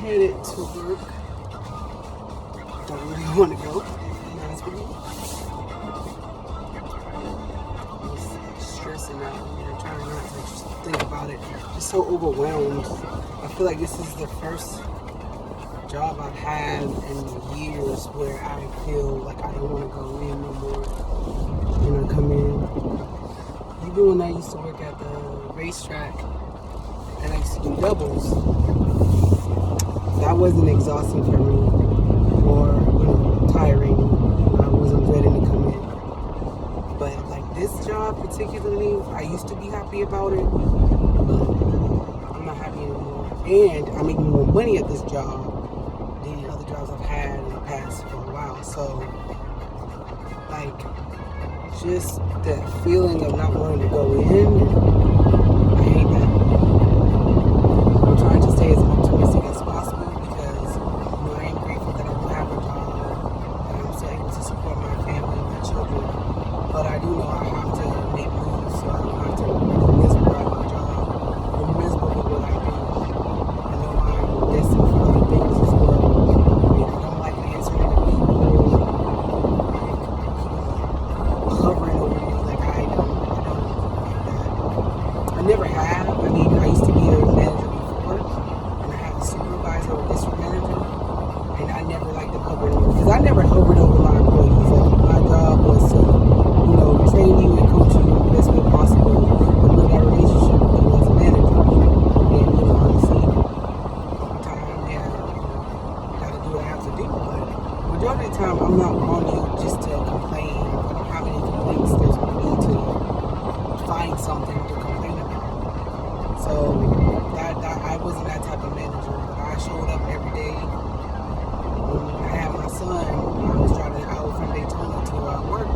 headed to work. Don't really want to go, to be honest with you. Just stressing out. I'm trying not to just think about it. Just so overwhelmed. I feel like this is the first job I've had in years where I feel like I don't want to go in no more when I come in. Even when I used to work at the racetrack and I used to do doubles, that wasn't exhausting for me or tiring. I wasn't ready to come in. But like this job particularly, I used to be happy about it, but I'm not happy anymore. And I'm making more money at this job than other jobs I've had in the past for a while. So like just that feeling of not wanting to go in, I hate that. I'm trying to stay as optimistic as possible because I am grateful that I do have a job, that I'm still able to support my family and my children. But I do know I have to make moves, so I don't have to be miserable at my job or miserable with what I do. I know I'm destined for other things as well. And I don't like answering to people, like hovering over me like I don't like that. I never have. I mean, I used to be a manager before, and I had a supervisor or district manager, and I never liked them hovering over, because I never hovered over my employees. Like, my job was to, train you and coach you in the best way possible and build that relationship with you as a manager, And, obviously, time, gotta do what I have to do, but majority of the time, I'm not on you just to complain. If I don't have any complaints, there's no need to find something to complain about. So that I wasn't that type of manager, but I showed up every day. When I had my son, I was driving an hour from Daytona to work,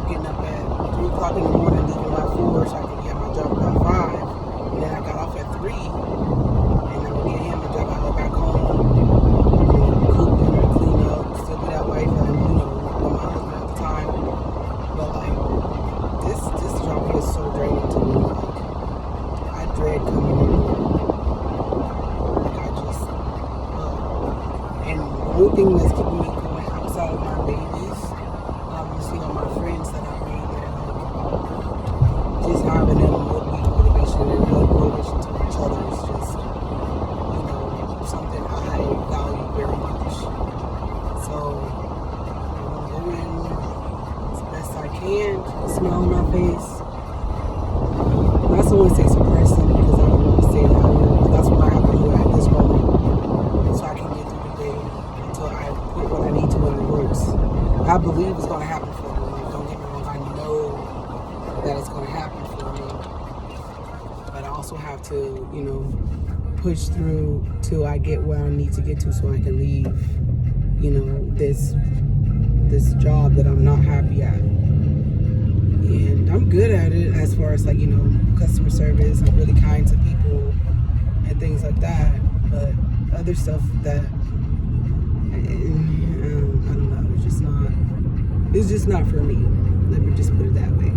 getting up at 3 o'clock in the morning, leaving by 4 so I could get my job by 5. And then I got off at 3, and I would get him a job. I go back home, cook dinner, clean up, still be that wife, and with my husband at the time. But like this job is so draining to me. Like, I dread coming in here. Like I just and the only thing that's keeping me going outside of my babies, obviously all my friends that I made, just having them motivation and motivation to each other is just something I value very much. So I'm going to go in as best I can, smile on my face. I also want to say suppressing because I don't want to say that, but that's what I have to do at this moment, so I can get through the day until I put what I need to in the works. I believe it's going to happen for me. Like, don't get me wrong, I know that it's going to happen for me, but I also have to, push through till I get where I need to get to so I can leave, this job that I'm not happy at. And I'm good at it as far as customer service. I'm really kind to people and things like that. But other stuff that I don't know, it's just not for me. Let me just put it that way.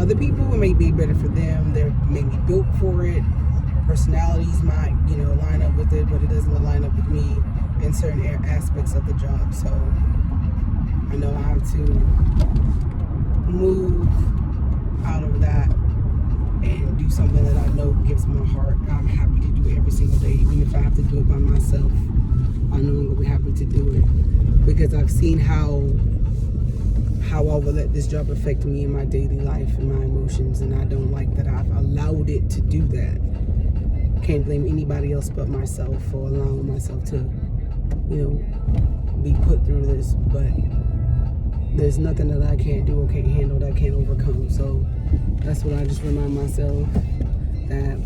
Other people, it may be better for them. They're maybe built for it. Personalities might, line up with it, but it doesn't line up with me in certain aspects of the job. So I know I have to move out of that and do something that I know gives my heart. I'm happy to do every single day, even if I have to do it by myself. I know I'm gonna be happy to do it because I've seen how I will let this job affect me in my daily life and my emotions, and I don't like that I've allowed it to do that. Can't blame anybody else but myself for allowing myself to, be put through this, but there's nothing that I can't do or can't handle that I can't overcome. So that's what I just remind myself, that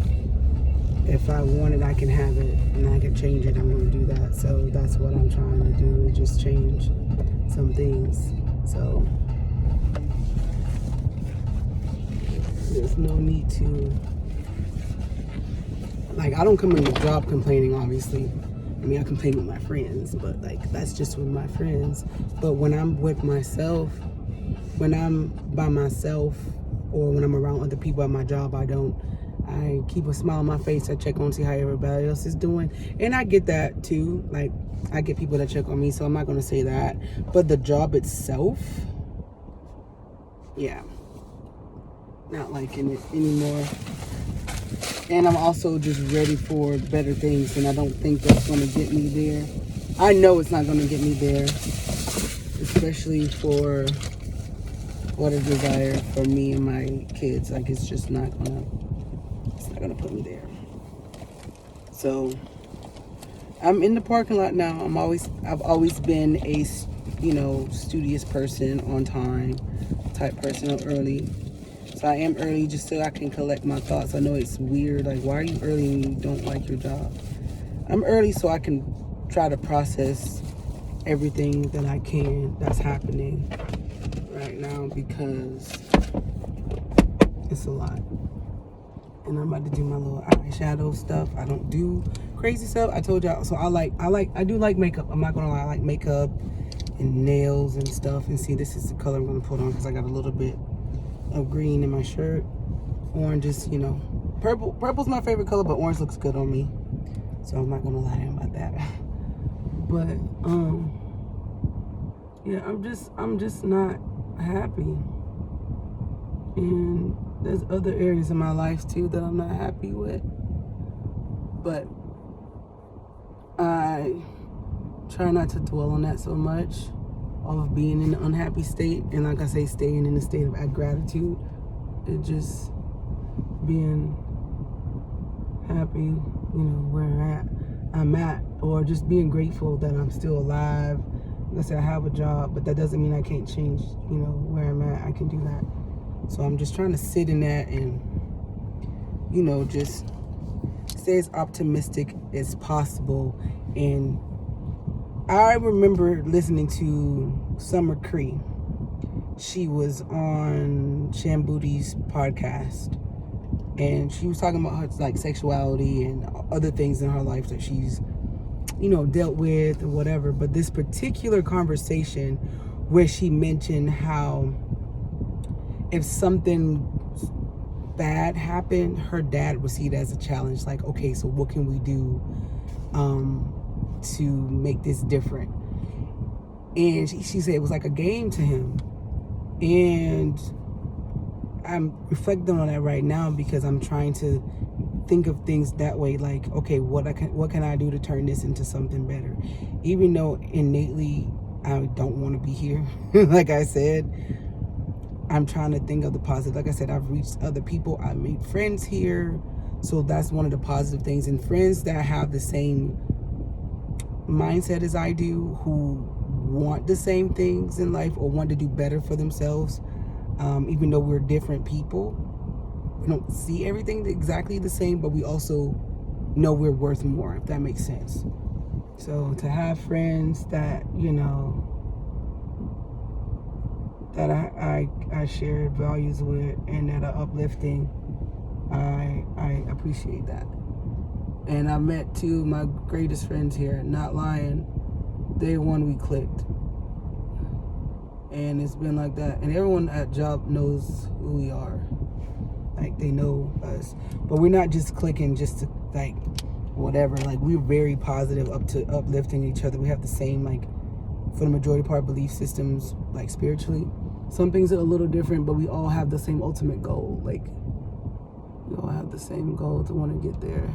if I want it, I can have it, and I can change it. I'm going to do that. So that's what I'm trying to do, is just change some things. So there's no need to, I don't come in the job complaining, obviously. I mean, I complain with my friends, but that's just with my friends. But when I'm with myself, when I'm by myself, or when I'm around other people at my job, I don't I keep a smile on my face. I check on see how everybody else is doing. And I get that too. Like, I get people that check on me, so I'm not going to say that. But the job itself, yeah, not liking it anymore. And I'm also just ready for better things, and I don't think that's going to get me there. I know it's not going to get me there, especially for what I desire for me and my kids. Like, it's just not going to put me there. So I'm in the parking lot now. I've always been a, studious person, on time type person. I'm early. So I am early just so I can collect my thoughts. I know it's weird. Like, why are you early when you don't like your job? I'm early so I can try to process everything that I can that's happening right now, because it's a lot. And I'm about to do my little eyeshadow stuff. I don't do crazy stuff. I told y'all. So I do like makeup. I'm not gonna lie. I like makeup and nails and stuff. And see, this is the color I'm gonna put on because I got a little bit of green in my shirt. Orange is, purple. Purple's my favorite color, but orange looks good on me. So I'm not gonna lie about that. But yeah, I'm just not happy. And there's other areas in my life too that I'm not happy with. But I try not to dwell on that so much, of being in an unhappy state. And like I say, staying in a state of gratitude. And just being happy, where I'm at, or just being grateful that I'm still alive. Like I said, I have a job, but that doesn't mean I can't change, where I'm at. I can do that. So I'm just trying to sit in that and, just stay as optimistic as possible. And I remember listening to Summer Cree. She was on Shambooty's podcast, and she was talking about her, like, sexuality and other things in her life that she's, dealt with or whatever. But this particular conversation where she mentioned how if something bad happened, her dad would see it as a challenge. Like, okay, so what can we do to make this different? And she said it was like a game to him. And I'm reflecting on that right now because I'm trying to think of things that way. Like, okay, what can I do to turn this into something better? Even though innately I don't want to be here, like I said, I'm trying to think of the positive. Like I said, I've reached other people. I've made friends here. So that's one of the positive things. And friends that have the same mindset as I do, who want the same things in life or want to do better for themselves. Even though we're different people, we don't see everything exactly the same, but we also know we're worth more, if that makes sense. So to have friends that, that I share values with and that are uplifting, I appreciate that. And I met two of my greatest friends here, not lying. Day one we clicked. And it's been like that. And everyone at job knows who we are. Like, they know us. But we're not just clicking just to, like, whatever. Like, we're very positive up to uplifting each other. We have the same, like, for the majority part, belief systems, like, spiritually. Some things are a little different, but we all have the same ultimate goal. Like, we all have the same goal to want to get there.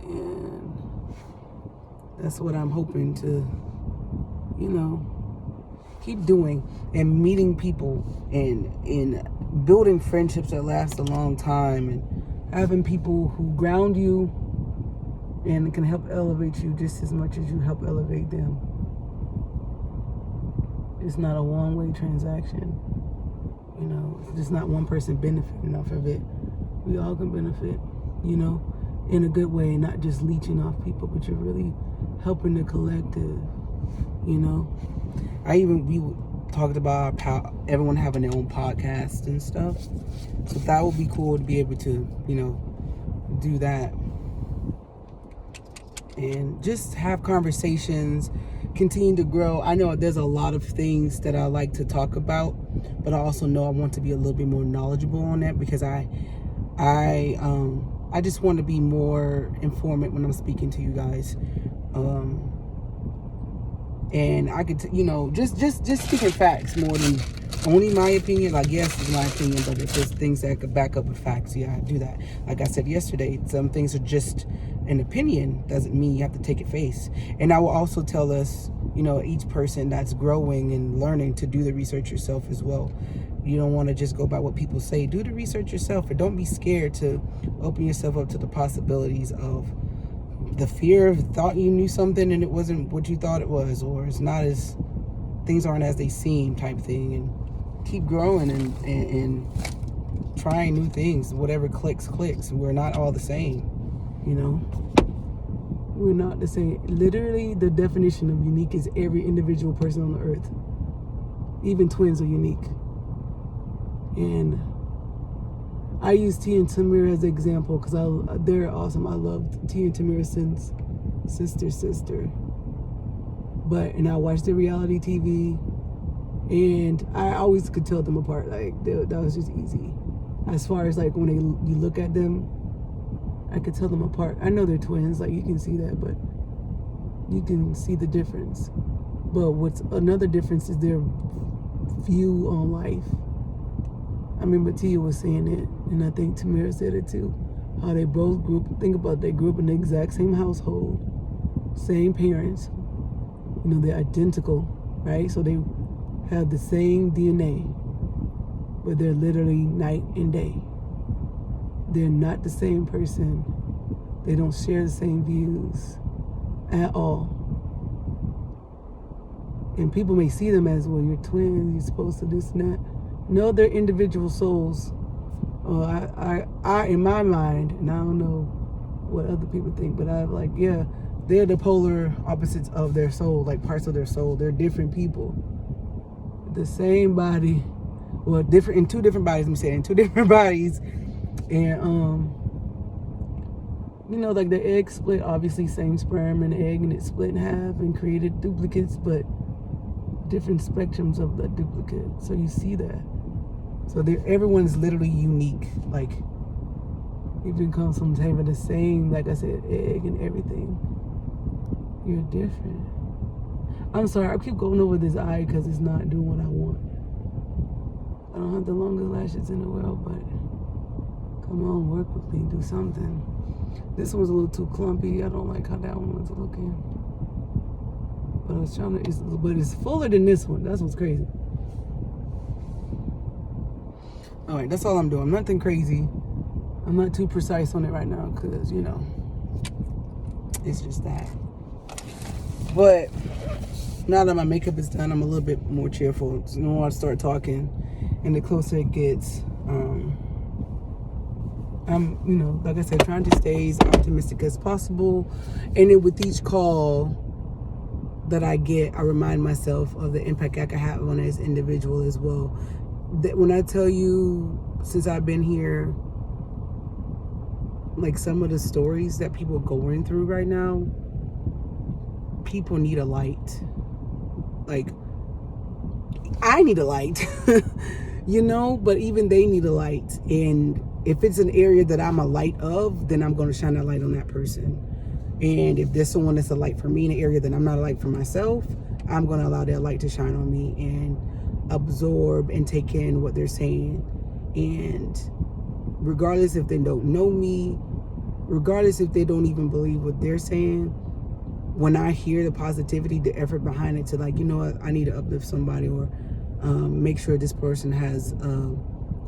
And that's what I'm hoping to, keep doing, and meeting people and building friendships that last a long time, and having people who ground you and can help elevate you just as much as you help elevate them. It's not a one-way transaction. It's just not one person benefiting off of it. We all can benefit, in a good way, not just leeching off people, but you're really helping the collective, we talked about how everyone having their own podcast and stuff. So that would be cool to be able to, do that. And just have conversations, continue to grow. I know there's a lot of things that I like to talk about, but I also know I want to be a little bit more knowledgeable on that, because I I just want to be more informative when I'm speaking to you guys. And I could, just speaking facts more than only my opinion. Like, yes, it's my opinion, but if there's things that could back up with facts, yeah, I do that. Like I said yesterday, some things are just an opinion, doesn't mean you have to take it face. And I will also tell us, each person that's growing and learning to do the research yourself as well. You don't want to just go by what people say. Do the research yourself, and don't be scared to open yourself up to the possibilities of the fear of thought you knew something and it wasn't what you thought it was, or it's not as, things aren't as they seem type thing. And keep growing and trying new things. Whatever clicks. We're not all the same, we're not the same. Literally, the definition of unique is every individual person on the earth. Even twins are unique. And I use T and Tamira as an example because they're awesome. I loved T and Tamira since Sister. And I watched the reality TV, and I always could tell them apart. Like, that was just easy. As far as like when you look at them, I could tell them apart. I know they're twins, like you can see that, but you can see the difference. But what's another difference is their view on life. I remember Tia was saying it, and I think Tamira said it too. How they both they grew up in the exact same household, same parents. They're identical, right? So they have the same DNA, but they're literally night and day. They're not the same person. They don't share the same views at all. And people may see them as, well, you're twins, you're supposed to this and that. No, they're individual souls. I in my mind, and I don't know what other people think, but I'm like, yeah, they're the polar opposites of their soul, like parts of their soul. They're different people. The same body, well, different in two different bodies. Let me say it, in two different bodies, and like the egg split. Obviously, same sperm and egg, and it split in half and created duplicates, but different spectrums of the duplicate. So you see that. So everyone's literally unique. Like, you become some type of the same, like I said, egg and everything. You're different. I'm sorry, I keep going over this eye because it's not doing what I want. I don't have the longest lashes in the world, but come on, work with me, do something. This one's a little too clumpy. I don't like how that one was looking. But I was trying to, but it's fuller than this one. That's what's crazy. All right, that's all I'm doing. Nothing crazy. I'm not too precise on it right now because, it's just that. But now that my makeup is done, I'm a little bit more cheerful. The more I start talking and the closer it gets, I'm, like I said, trying to stay as optimistic as possible. And then with each call that I get, I remind myself of the impact I can have on as an individual as well. That when I tell you, since I've been here, like some of the stories that people are going through right now, people need a light. Like, I need a light, but even they need a light. And if it's an area that I'm a light of, then I'm going to shine that light on that person. And if there's someone that's a light for me in an area that I'm not a light for myself, I'm going to allow that light to shine on me and absorb and take in what they're saying. And regardless if they don't know me, regardless if they don't even believe what they're saying, when I hear the positivity, the effort behind it to, like, what, I need to uplift somebody, or make sure this person has,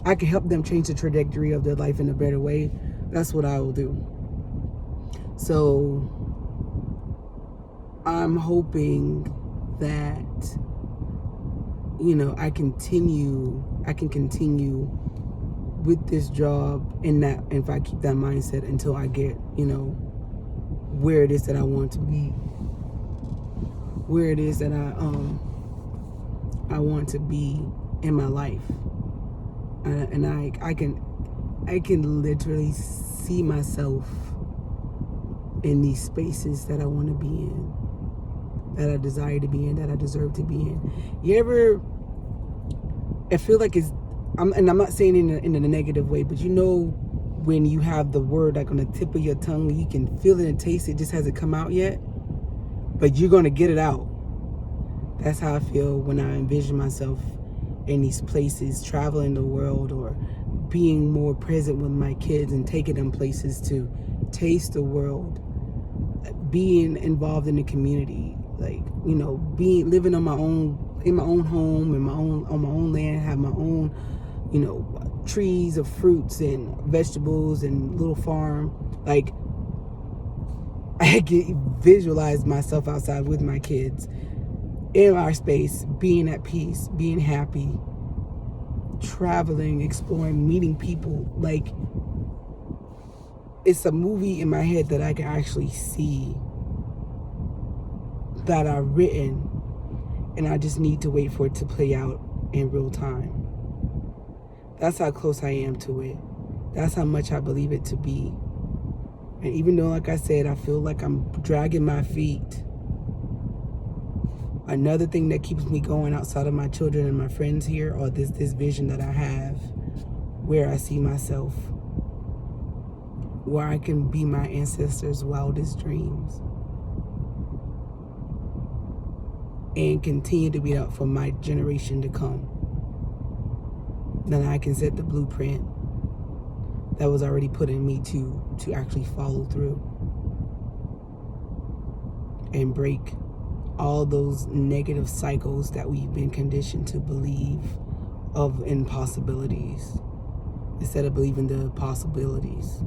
I can help them change the trajectory of their life in a better way, that's what I will do. So I'm hoping that, I can continue with this job, and that if I keep that mindset until I get, where it is that I want to be, where it is that I want to be in my life. And I can literally see myself in these spaces that I want to be in, that I desire to be in, that I deserve to be in. I feel like I'm not saying in a negative way, but when you have the word like on the tip of your tongue, you can feel it and taste it, just hasn't come out yet, but you're going to get it out. That's how I feel when I envision myself in these places, traveling the world, or being more present with my kids and taking them places to taste the world, being involved in the community, like, you know, living on my own, in my own home, on my own land, have my own, you know, trees of fruits and vegetables and little farm. Like, I can visualize myself outside with my kids in our space, being at peace, being happy, traveling, exploring, meeting people. Like, it's a movie in my head that I can actually see, that I've written, and I just need to wait for it to play out in real time. That's how close I am to it. That's how much I believe it to be. And even though, like I said, I feel like I'm dragging my feet, another thing that keeps me going outside of my children and my friends here, or this vision that I have, where I see myself, where I can be my ancestors' wildest dreams and continue to be out for my generation to come. Then I can set the blueprint that was already put in me to actually follow through and break all those negative cycles that we've been conditioned to believe of impossibilities, instead of believing the possibilities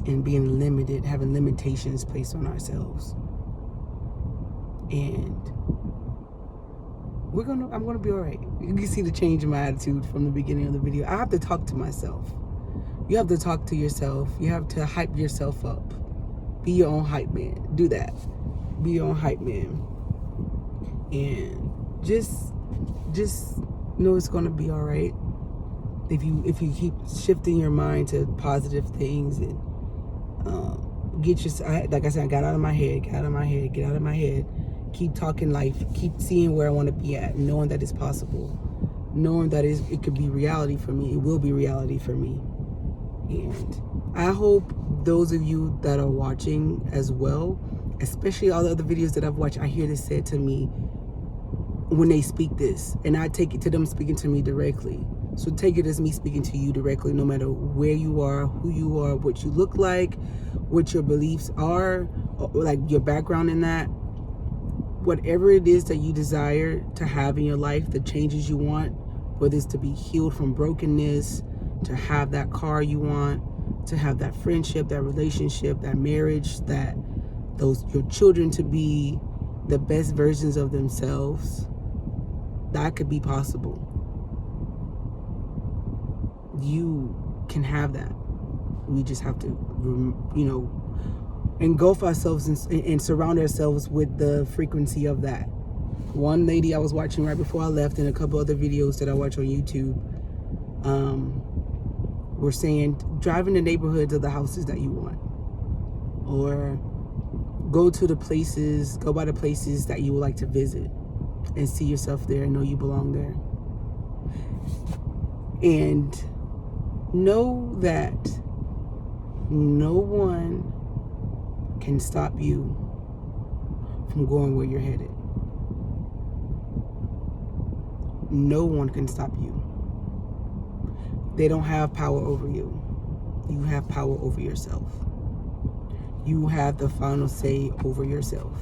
and being limited, having limitations placed on ourselves. And I'm gonna be all right. You can see the change in my attitude from the beginning of the video. I have to talk to myself. You have to talk to yourself. You have to hype yourself up. Be your own hype man. Do that. Be your own hype man. And just know it's gonna be all right. If you keep shifting your mind to positive things and like I said, I got out of my head. Keep talking life. Keep seeing where I want to be at, knowing that it's possible, knowing that it could be reality for me. It will be reality for me. And I hope those of you that are watching as well, especially all the other videos that I've watched, I hear this said to me when they speak this, and I take it to them speaking to me directly. So take it as me speaking to you directly, no matter where you are, who you are, what you look like, what your beliefs are, or like your background in that. Whatever it is that you desire to have in your life, the changes you want, whether it's to be healed from brokenness, to have that car you want, to have that friendship, that relationship, that marriage, that your children to be the best versions of themselves, that could be possible. You can have that. We just have to, engulf ourselves and surround ourselves with the frequency of that. One lady I was watching right before I left, and a couple other videos that I watch on YouTube, were saying, drive in the neighborhoods of the houses that you want, or go by the places that you would like to visit and see yourself there and know you belong there. And know that no one can stop you from going where you're headed. No one can stop you. They don't have power over you. You have power over yourself. You have the final say over yourself.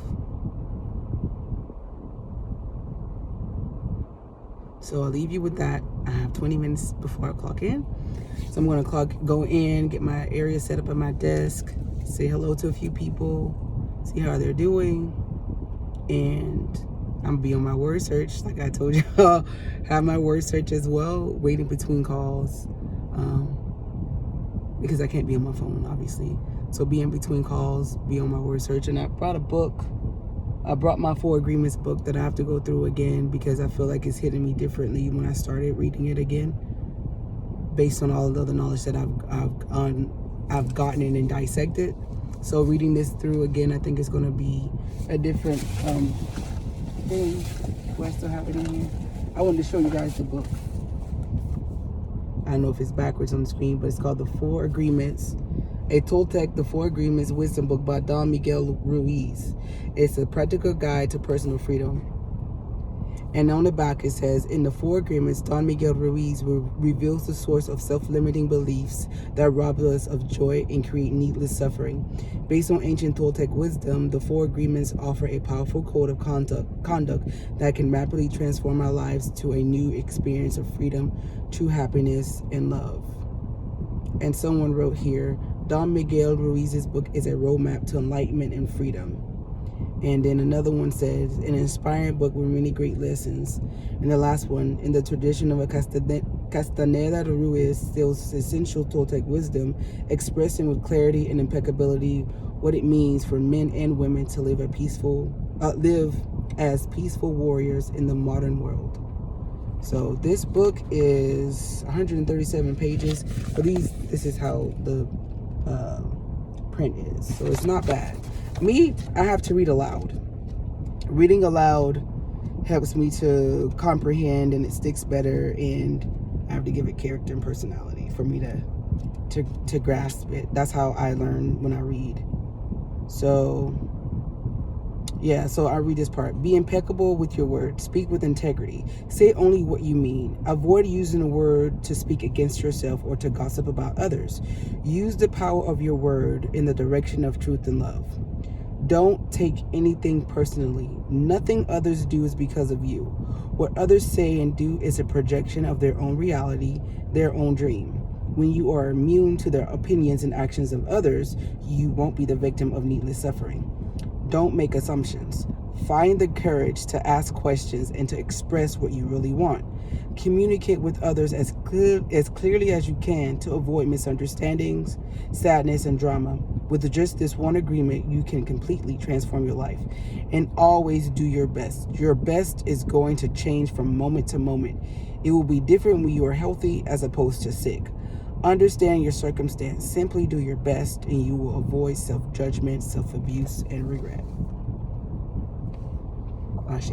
So I'll leave you with that. I have 20 minutes before I clock in. So I'm going to go in, get my area set up at my desk, say hello to a few people, see how they're doing, and I'm gonna be on my word search. Like I told y'all, have my word search as well, waiting between calls, because I can't be on my phone, obviously. So be in between calls, be on my word search. And I brought a book. I brought my 4 Agreements book that I have to go through again, because I feel like it's hitting me differently when I started reading it again, based on all of the other knowledge that I've gotten in and dissected. So reading this through again, I think it's going to be a different thing. Do I still have it in here? I wanted to show you guys the book. I don't know if it's backwards on the screen, but it's called The Four Agreements. A Toltec, The Four Agreements Wisdom Book by Don Miguel Ruiz. It's a practical guide to personal freedom. And on the back it says, in the Four Agreements, Don Miguel Ruiz reveals the source of self-limiting beliefs that rob us of joy and create needless suffering. Based on ancient Toltec wisdom, the Four Agreements offer a powerful code of conduct that can rapidly transform our lives to a new experience of freedom, true happiness, and love. And someone wrote here, Don Miguel Ruiz's book is a roadmap to enlightenment and freedom. And then another one says, an inspiring book with many great lessons. And the last one, in the tradition of a Castaneda Ruiz steals essential Toltec wisdom, expressing with clarity and impeccability what it means for men and women to live as peaceful warriors in the modern world. So this book is 137 pages, but this is how the print is. So it's not bad. Me, I have to read aloud. Reading aloud helps me to comprehend, and it sticks better, and I have to give it character and personality for me to grasp it. That's how I learn when I read. So yeah, so I read this part. Be impeccable with your words. Speak with integrity. Say only what you mean. Avoid using a word to speak against yourself or to gossip about others. Use the power of your word in the direction of truth and love. Don't take anything personally. Nothing others do is because of you. What others say and do is a projection of their own reality, their own dream. When you are immune to their opinions and actions of others, you won't be the victim of needless suffering. Don't make assumptions. Find the courage to ask questions and to express what you really want. Communicate with others as clearly as you can to avoid misunderstandings, sadness, and drama. With just this one agreement, you can completely transform your life. And always do your best. Your best is going to change from moment to moment. It will be different when you are healthy as opposed to sick. Understand your circumstance. Simply do your best, and you will avoid self-judgment, self-abuse, and regret. Ashe.